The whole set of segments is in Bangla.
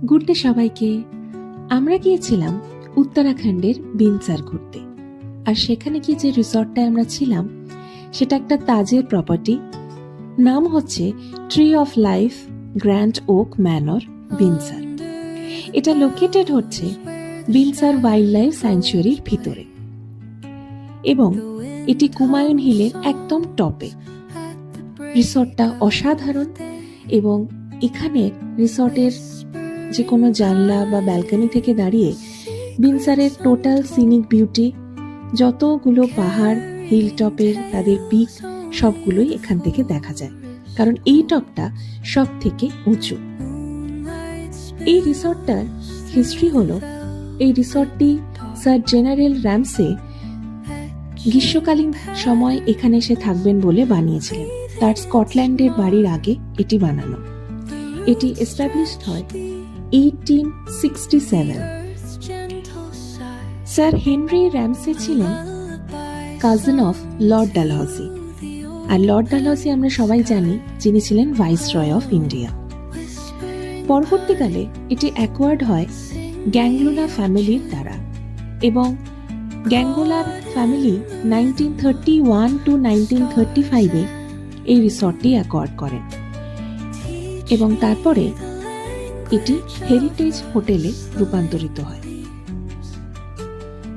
গুড ডে সবাইকে। আমরা গিয়েছিলাম উত্তরাখণ্ডের বিনসার ঘুরতে। আর সেখানে কি যে রিসর্টটায় আমরা ছিলাম সেটা একটা তাজের প্রপার্টি, নাম হচ্ছে tree of life grand oak manor Binsar. এটা লোকেটেড হচ্ছে বিনসার ওয়াইল্ড লাইফ স্যাংচুয়ারির ভিতরে এবং এটি কুমায়ুন হিলের একদম টপে। রিসর্টটা অসাধারণ এবং এখানে রিসর্টের যে কোনো জানলা বা ব্যালকনি থেকে দাঁড়িয়ে বিনসারের টোটাল সিনিক বিউটি, যতগুলো পাহাড় হিল টপের তাদের পিক সবগুলোই এখান থেকে দেখা যায়, কারণ এই টপটা সব থেকে উঁচু। এই রিসর্টটার হিস্ট্রি হলো, এই রিসর্টটি স্যার জেনারেল র্যামসে গ্রীষ্মকালীন সময় এখানে এসে থাকবেন বলে বানিয়েছিলেন। তার স্কটল্যান্ডের বাড়ির আগে এটি বানানো। এটি এস্টাবলিশড হয় 1867। স্যার হেনরি র্যামসে ছিলেন কাজিন অফ লর্ড ডালহৌসি, আর লর্ড ডালহৌসি আমরা সবাই জানি যিনি ছিলেন ভাইসরয় অফ ইন্ডিয়া। পরবর্তীকালে এটি অ্যাকোয়ার্ড হয় গ্যাংলোলা ফ্যামিলির দ্বারা এবং গ্যাঙ্গোলার ফ্যামিলি 1931 টু 1935 এই রিসর্টটি অ্যাকোয়ার্ড করেন এবং তারপরে এটি হেরিটেজ হোটেলে রূপান্তরিত হয়।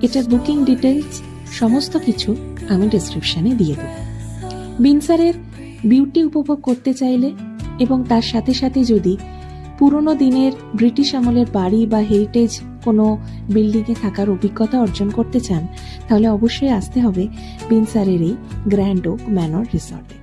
এটার বুকিং ডিটেলস সমস্ত কিছু আমি ডেসক্রিপশনে দিয়ে দেব। বিনসারের বিউটি উপভোগ করতে চাইলে এবং তার সাথে সাথে যদি পুরনো দিনের ব্রিটিশ আমলের বাড়ি বা হেরিটেজ কোনো বিল্ডিংয়ে থাকার অভিজ্ঞতা অর্জন করতে চান, তাহলে অবশ্যই আসতে হবে বিনসারের এই গ্র্যান্ড ওক ম্যানর রিসর্টে।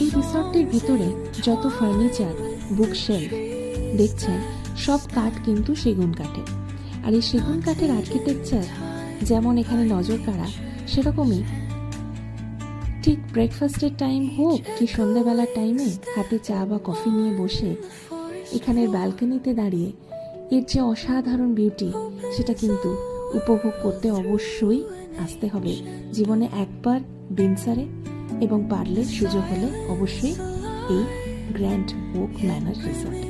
এই রিসর্টের ভিতরে যত ফার্নিচার, বুকশেলফ দেখছেন সব কাঠ কিন্তু সেগুন কাঠের। আর এই সেগুন কাঠের আর্কিটেকচার যেমন এখানে নজর কাড়া, সেরকমই ঠিক ব্রেকফাস্টের টাইম হোক কি সন্ধ্যাবেলার টাইমে হাতে চা বা কফি নিয়ে বসে এখানের ব্যালকনিতে দাঁড়িয়ে এর যে অসাধারণ বিউটি সেটা কিন্তু উপভোগ করতে অবশ্যই আসতে হবে জীবনে একবার বিনসারে, এবং পারলে সুযোগ হলে অবশ্যই এই গ্র্যান্ড ওক ম্যানর রিসর্টে।